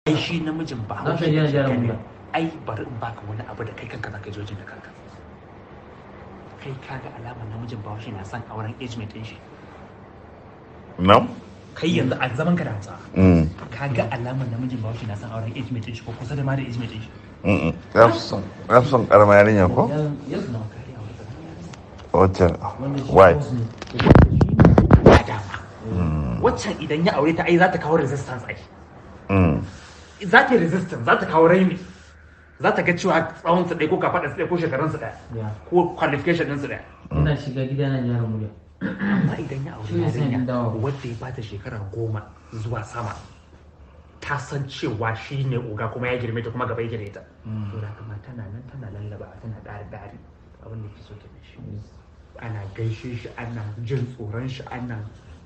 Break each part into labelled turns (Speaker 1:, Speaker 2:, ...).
Speaker 1: ai shi namijin Bahaushe ne. Ai bari in baka wani abu da kai kanka zaka jojin da kanka. Kai kaga alamar namijin Bahaushe na son auren age mate din shi.
Speaker 2: No?
Speaker 1: Kai yanzu a zaman ka da Hausa. Kaga alamar namijin Bahaushe na son auren age mate din shi ko kusa da ma da age mate din shi.
Speaker 2: Ya fi son karama yarinya ko?
Speaker 1: Yes, no.
Speaker 2: Wacce? Why?
Speaker 1: Waccan idan ya aure ta ai za ta kawo resistance ai. Za ta yi resistance, za ta kawo raini. Za ta ga cewa tsawon su ɗaya ko kafaɗa su ɗaya ko shekarun su ɗaya ko qualification ɗin su ɗaya.
Speaker 3: Ina shiga gida na gyara murya.
Speaker 1: Amma idan ya aure yarinya wadda ya bata shekara 10 zuwa sama ta san cewa shi ne oga kuma ya girme ta kuma gaba ya girme ta. To da kuma tana nan tana lallaba tana ɗari abin da ke so ta shi. Ana gaishe shi ana jin tsoron shi ana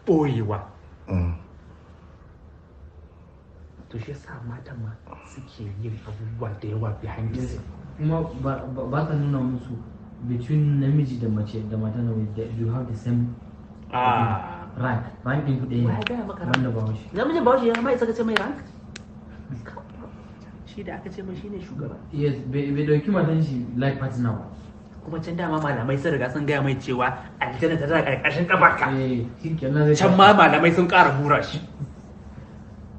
Speaker 1: ɓoyewa. To shi yasa matan ma suke yin abubuwa da yawa behind the scene.
Speaker 3: Kuma ba ka nuna musu between namiji da mace da mata na you have the same rank din ku ɗaya wanda Bahaushe.
Speaker 1: Namijin Bahaushe ya mai saka ce mai rank? Shi da aka ce mai shine shugaba.
Speaker 3: Yes, bai dauki matan shi like partner ba.
Speaker 1: Kuma can dama malamai sun riga sun gaya mai cewa aljanna ta daga ƙarƙashin kafarka. Can ma malamai sun ƙara hura shi.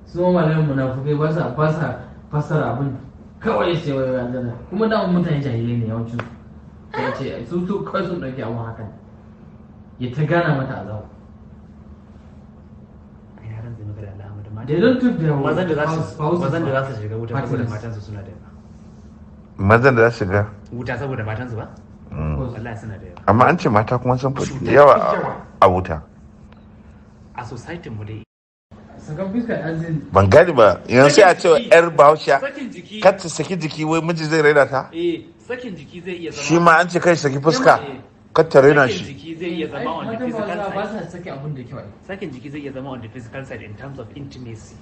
Speaker 3: Su malamin munafukai ba sa fasara abin kawai sai wai aljanna. Kuma da mutane jahilai ne yawancin su. Ya ce su kawai sun ɗauki abin hakan. Ya ta gana mata azaba.
Speaker 1: Yaran zai magana da Ahmadu ma.
Speaker 3: They don't took their
Speaker 1: mazan da za su shiga wuta saboda matansu suna da yawa.
Speaker 2: Mazan da za su shiga
Speaker 1: wuta saboda matansu ba? Wallahi suna da yawa.
Speaker 2: Amma an ce mata kuma sun fi yawa a wuta.
Speaker 1: A society mu dai.
Speaker 3: Sakan fuskar azin.
Speaker 2: Ban gani ba yanzu sai a ce yar Bahaushe kar ta saki jiki wai miji zai raina ta?
Speaker 1: Sakin jiki zai iya zama.
Speaker 2: Shi ma an ce kai saki fuska kar ta raina shi.
Speaker 1: Sakin jiki zai iya zama on the physical side.
Speaker 3: Ba sa saki abin da kyau.
Speaker 1: Sakin jiki zai iya zama on the physical side in terms of intimacy.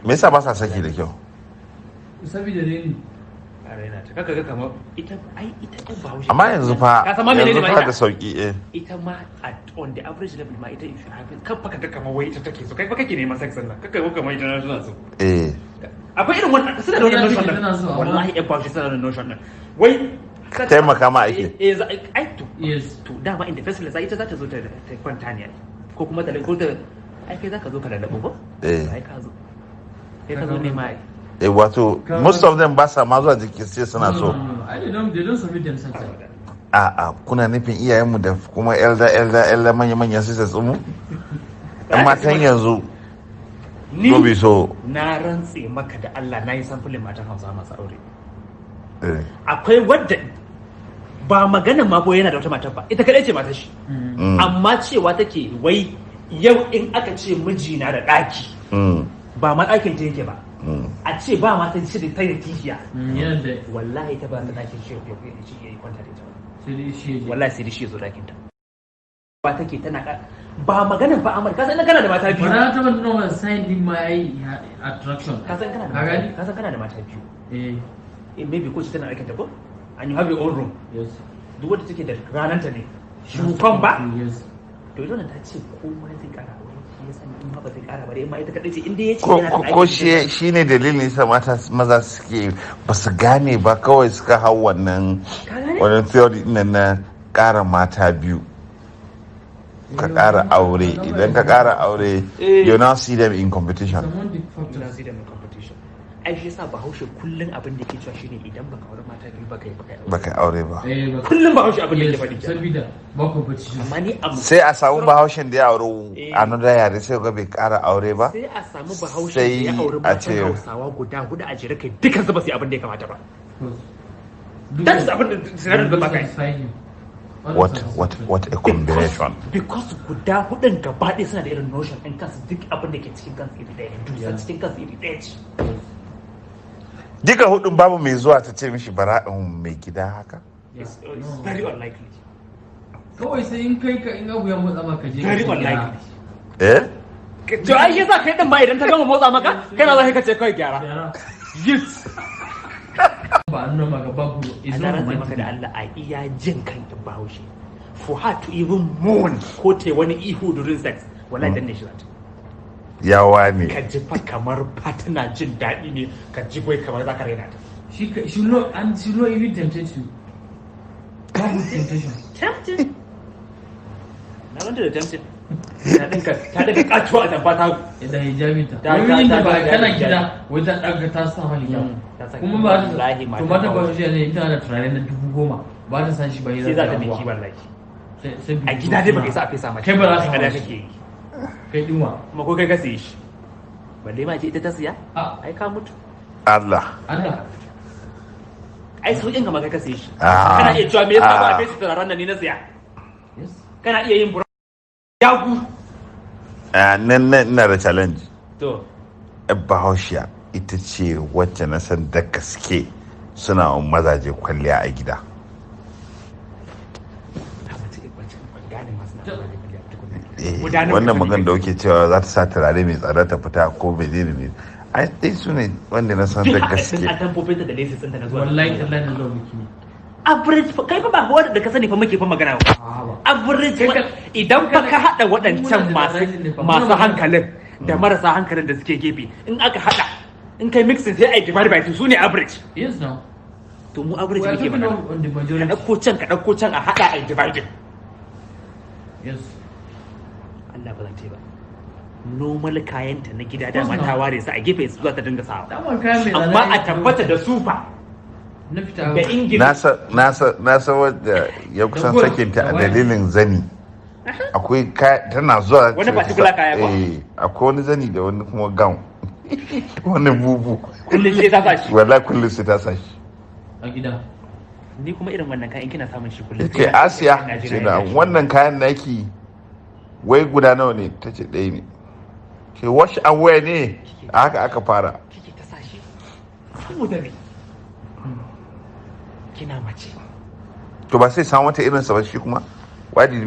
Speaker 2: Me yasa ba sa saki da kyau?
Speaker 3: Saboda reni.
Speaker 1: Raina ta kaka ga kamar ita ɗan Bahaushe.
Speaker 2: Amma yanzu fa da sauki
Speaker 1: ita ma on the average level ma ita if you have kan fa kaga kamar wai ita take so kai fa kake neman sex nan kaka ga kamar ita na tana so. Akwai irin wannan suna da wannan notion nan. Wallahi ɗan Bahaushe suna da notion nan. Wai
Speaker 2: taimaka ma ake.
Speaker 1: To dama in the first place ita za ta zo ta kwanta ne ko kuma ta ko ta ai kai za ka zo ka lalabo ko? Ai ka zo. Kai ka zo ne ma
Speaker 2: wato most of them ba sa ma zuwa jiki sai suna so.
Speaker 3: They don't submit themselves.
Speaker 2: Kuna nufin iyayenmu da kuma elder manya sisters mu? Ɗan matan yanzu gobe so.
Speaker 1: Na rantse maka da Allah na yi samfulin matan Hausa masu aure. Akwai wadda ba magana ma ko yana da wata matar ba ita kadai ce matar shi. Amma cewa take wai yau in aka ce mijina da ɗaki ba ma ɗakin ta yake ba. A ce ba matan shi da tayin kishiya. Wallahi ta ba ta ɗakin shi ya yi kwanta da ita. Wallahi sai da shi ya zo ɗakin ta. Ba take tana ba maganin ba Amurka sai kana da mata biyu.
Speaker 3: Ba na taɓa nuna sign din ma yayi attraction.
Speaker 1: Ka san kana da mata biyu. Maybe ko shi tana ɗakin ta ko? And you have your own room.
Speaker 3: Yes.
Speaker 1: Duk wanda take da rananta ne. Shufan ba?
Speaker 3: Yes.
Speaker 1: To ita ta ce ko ma zai ƙara ya sani in ba zai ƙara ba dai ma ita kaɗai ce inda ya ce yana da
Speaker 2: ko shi ne dalilin sa maza suke ba su gane ba kawai suka hau wannan theory na ƙara mata biyu. Ka ƙara aure idan ka ƙara aure you now see them in competition.
Speaker 1: Ai shi yasa Bahaushe kullun abin da yake cewa shine idan baka aure mata biyu
Speaker 2: baka aure ba.
Speaker 1: Kullun Bahaushe abin da yake faɗi.
Speaker 3: Sabida ba competition.
Speaker 1: Amma ni
Speaker 2: sai a samu Bahaushen da ya aure another yare sai ga bai ƙara aure ba.
Speaker 1: Sai a samu Bahaushe da ya aure matan Hausawa guda hudu a jere kai dukan su ba su abin da ya kamata ba. That's abin da sinarin da baka yi.
Speaker 2: What a combination.
Speaker 1: Because guda hudun gaba ɗaya suna da irin notion ɗin kansu duk abin da ke cikin kansu iri ɗaya ne. Dusan cikin kansu iri ɗaya ce.
Speaker 2: Duka hudun babu mai zuwa ta ce mishi bara'in mai gida haka?
Speaker 1: It's very unlikely.
Speaker 3: Kawai sai in kai ka in abu ya motsa maka je.
Speaker 1: Very unlikely.
Speaker 2: To
Speaker 1: ai yasa kai din ba idan ta gama motsa maka kai ma za ka ce kai gyara. Yes.
Speaker 3: Ba an noma ga babu
Speaker 1: is not maka da Allah a iya jin kan Bahaushe. For her to even mourn ko te wani ihu during sex wallahi dan ne shi zata.
Speaker 2: yawa ne
Speaker 1: ka ji fa kamar tana jin daɗi ne, ka ji wai kamar za ka raina ta.
Speaker 3: She not even tempted to. Babu temptation.
Speaker 1: Tempted? Na wanda da tempted. Ta daga katuwa a tamfa ta
Speaker 3: da hijabinta. Domin da ba kana gida wai ta ɗaga ta sa hijab. Kuma ba ta to mata ba shi ne ita da turare na 10,000 ba ta san shi ba
Speaker 1: sai za ta biki wallahi. A gida dai baka isa a fesa mata.
Speaker 3: Kai ba za ka
Speaker 1: kada kake yi.
Speaker 3: Kai dinwa.
Speaker 1: Kuma ko kai ka siye shi. Balle ma ce ita ta siya? Ai ka mutu.
Speaker 2: Allah
Speaker 1: ai sauƙin kamar kai ka siye shi. Kana iya cewa me yasa ba a fesa turaren nan ni na siya? Kana iya yin yagu.
Speaker 2: Nan ina da challenge.
Speaker 1: To.
Speaker 2: Bahaushiya ita ce wacce na san da gaske suna mazaje kwalliya a gida. Wannan magan da kuke cewa za ta sa turare mai tsada ta fita ko bai daina ne. Ai dai su ne wanda na san da gaske.
Speaker 1: A tamfofinta da lesis ɗinta na zuwa.
Speaker 3: Wallahi na zuwa biki.
Speaker 1: Average kai fa ba wanda ka sani fa muke fa magana ba. Average idan fa ka hada waɗancan masu hankalin da marasa hankalin da suke gefe, in aka hada in kai mixing sai ai divide by 2 su ne average.
Speaker 3: Yes now.
Speaker 1: To mu average muke magana. Ka dauko can a hada ai divide.
Speaker 3: Yes.
Speaker 1: Allah ba zan ce ba. Normal kayanta na gida da mata ware su a gefe su zuwa ta dinga sawa. Amma a tabbata da sufa. Da ingila
Speaker 2: na san wadda ya kusan sakinta a dalilin zani. Akwai tana zuwa
Speaker 1: wani particular kaya ba.
Speaker 2: Akwai wani zani da wani kuma gown. Wani bubu.
Speaker 1: Kullum sai ta sashi.
Speaker 2: Wallahi kullum sai ta sashi.
Speaker 3: A gida.
Speaker 1: Ni kuma irin wannan kayan kina samun shi kullum.
Speaker 2: Ke Asiya ce da wannan kayan naki wai guda nawa ne? Ta ce ɗaya ne. Ke wash and wear ne? Haka aka fara.
Speaker 1: Kike ta sashi. Saboda me? Kina mace.
Speaker 2: To ba sai samu wata irin sa ba shi kuma. Why did